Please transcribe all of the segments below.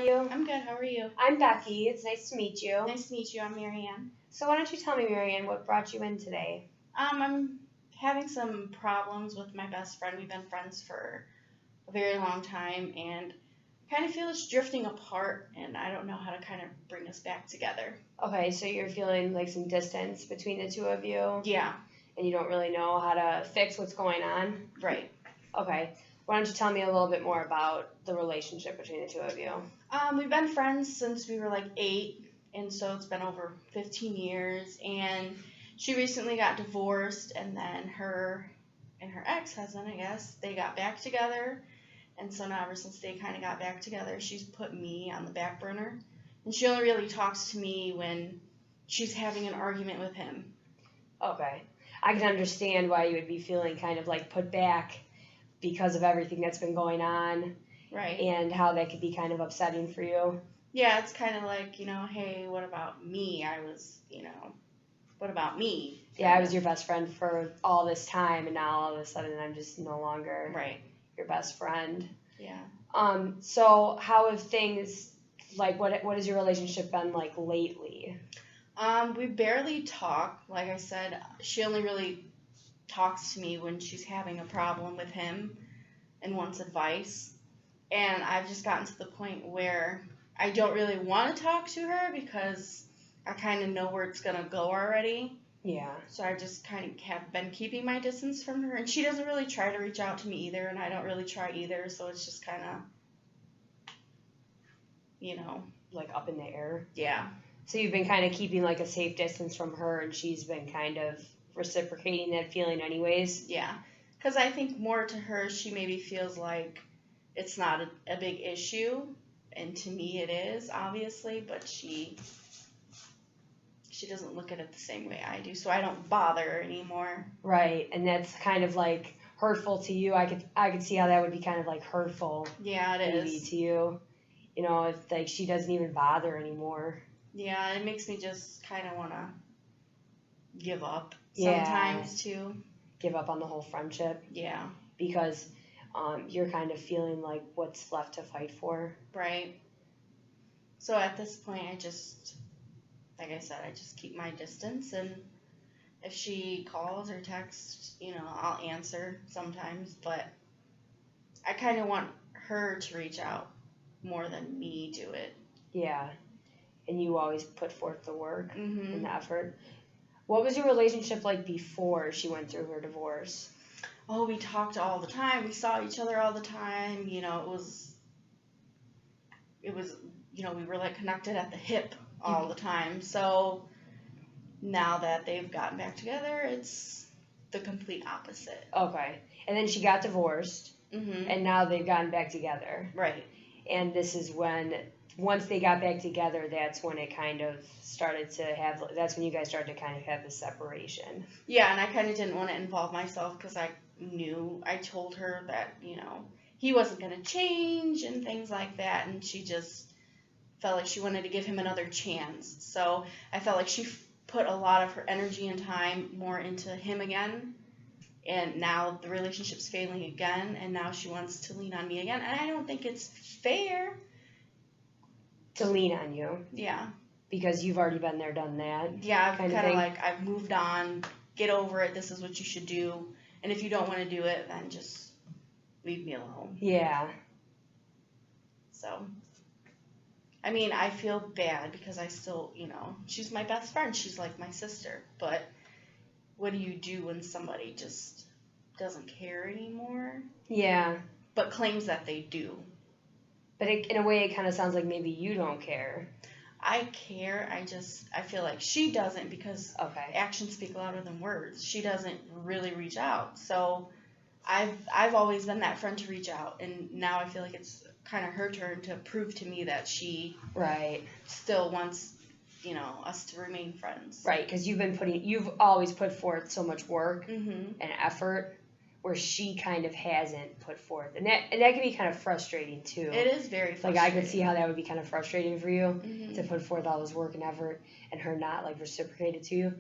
you? I'm good. How are you? I'm Becky. It's nice to meet you. Nice to meet you. I'm Marianne. So why don't you tell me, Marianne, what brought you in today? I'm having some problems with my best friend. We've been friends for a very long time, and kind of feel it's drifting apart, and I don't know how to kind of bring us back together. Okay, so you're feeling like some distance between the two of you? Yeah. And you don't really know how to fix what's going on? Right. Okay. Why don't you tell me a little bit more about the relationship between the two of you? We've been friends since we were like 8, and so it's been over 15 years, and she recently got divorced, and then her and her ex-husband, I guess, they got back together, and so now ever since they kind of got back together, she's put me on the back burner, and she only really talks to me when she's having an argument with him. Okay. I can understand why you would be feeling kind of like put back because of everything that's been going on. Right. And how that could be kind of upsetting for you. Yeah, it's kind of like, hey, what about me? What about me? Yeah, I was your best friend for all this time, and now all of a sudden I'm just no longer right. your best friend. Yeah. So how have things, like, what has your relationship been like lately? We barely talk. Like I said, she only really talks to me when she's having a problem with him and wants advice. And I've just gotten to the point where I don't really want to talk to her because I kind of know where it's going to go already. Yeah. So I just kind of have been keeping my distance from her. And she doesn't really try to reach out to me either, and I don't really try either. So it's just kind of, like up in the air. Yeah. So you've been kind of keeping like a safe distance from her, and she's been kind of reciprocating that feeling anyways? Yeah. Because I think more to her, she maybe feels like it's not a big issue, and to me it is, obviously, but she doesn't look at it the same way I do, so I don't bother her anymore. Right, and that's kind of like hurtful to you. I could see how that would be kind of like hurtful. Yeah, it maybe is. To you. If like she doesn't even bother anymore. Yeah, it makes me just kind of want to give up sometimes too. Give up on the whole friendship? Yeah. Because you're kind of feeling like what's left to fight for. Right. So at this point, like I said, I just keep my distance, and if she calls or texts, I'll answer sometimes, but I kind of want her to reach out more than me do it. Yeah. And you always put forth the work Mm-hmm. and the effort. What was your relationship like before she went through her divorce? Oh, we talked all the time. We saw each other all the time. It was, we were like connected at the hip all the time. So now that they've gotten back together, it's the complete opposite. Okay. And then she got divorced, Mm-hmm. and now they've gotten back together. Right. And this is when, once they got back together, that's when it kind of started to have, that's when you guys started to kind of have the separation. Yeah, and I kind of didn't want to involve myself because I told her that, he wasn't going to change and things like that, and she just felt like she wanted to give him another chance. So I felt like she put a lot of her energy and time more into him again, and now the relationship's failing again, and now she wants to lean on me again, and I don't think it's fair. To lean on you. Yeah. Because you've already been there, done that. Yeah, I've kind of like, I've moved on, get over it, this is what you should do, and if you don't want to do it, then just leave me alone. Yeah. So, I mean, I feel bad because I still, she's my best friend, she's like my sister, but what do you do when somebody just doesn't care anymore? Yeah. But claims that they do. But in a way, it kind of sounds like maybe you don't care. I care. I feel like she doesn't because Okay. actions speak louder than words. She doesn't really reach out. So I've always been that friend to reach out, and now I feel like it's kind of her turn to prove to me that she still wants, us to remain friends. Right, because you've always put forth so much work Mm-hmm. and effort, where she kind of hasn't put forth, and that can be kind of frustrating too. It is very frustrating. Like I could see how that would be kind of frustrating for you Mm-hmm. to put forth all this work and effort, and her not like reciprocate it to you.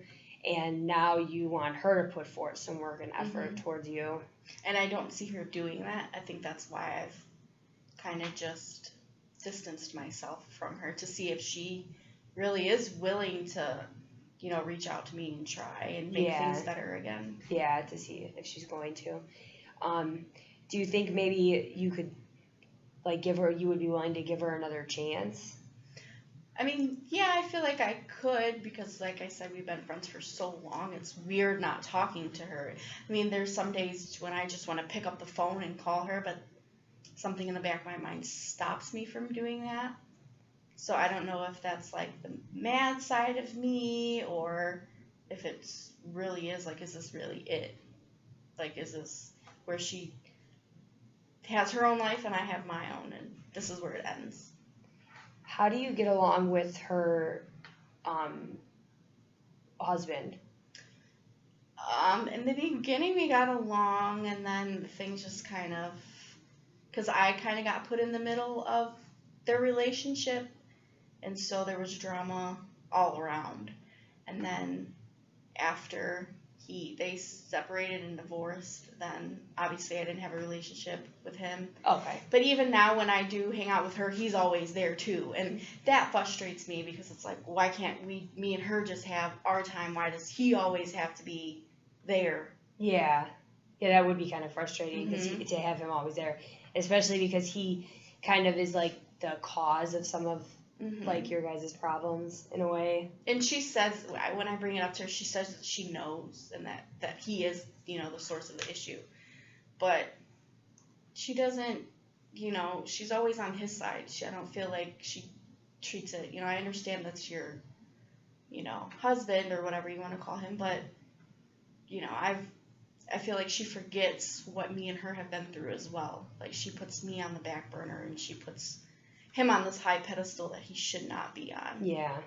And now you want her to put forth some work and effort towards you. And I don't see her doing that. I think that's why I've kind of just distanced myself from her to see if she really is willing to, reach out to me and try and make things better again. Yeah, to see if she's going to. Do you think maybe you could, like, you would be willing to give her another chance? I mean, yeah, I feel like I could because, like I said, we've been friends for so long. It's weird not talking to her. I mean, there's some days when I just want to pick up the phone and call her, but something in the back of my mind stops me from doing that. So I don't know if that's like the mad side of me or if it's really is like, is this really it? Like, is this where she has her own life and I have my own and this is where it ends? How do you get along with her husband? In the beginning we got along and then things just kind of, because I kind of got put in the middle of their relationship and so there was drama all around. And then after they separated and divorced, then obviously I didn't have a relationship with him. Okay. But even now when I do hang out with her, he's always there too. And that frustrates me because it's like, why can't me and her just have our time? Why does he always have to be there? Yeah. Yeah, that would be kind of frustrating to have him always there, especially because he kind of is like the cause of some of like your guys' problems in a way. And she says, when I bring it up to her, she says that she knows and that he is, the source of the issue. But she doesn't, she's always on his side. I don't feel like she treats it, I understand that's your, husband or whatever you want to call him, but, I feel like she forgets what me and her have been through as well. Like, she puts me on the back burner and she puts him on this high pedestal that he should not be on. Yeah.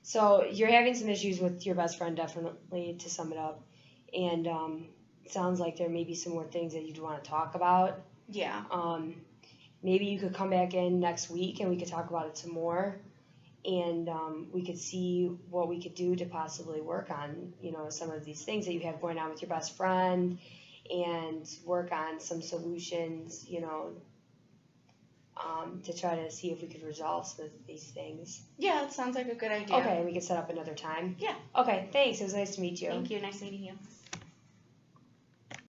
So you're having some issues with your best friend, definitely, to sum it up. And it sounds like there may be some more things that you'd want to talk about. Yeah. Maybe you could come back in next week and we could talk about it some more. And we could see what we could do to possibly work on, some of these things that you have going on with your best friend and work on some solutions, to try to see if we could resolve some of these things. Yeah, it sounds like a good idea. Okay, we could set up another time. Yeah. Okay, thanks. It was nice to meet you. Thank you. Nice meeting you.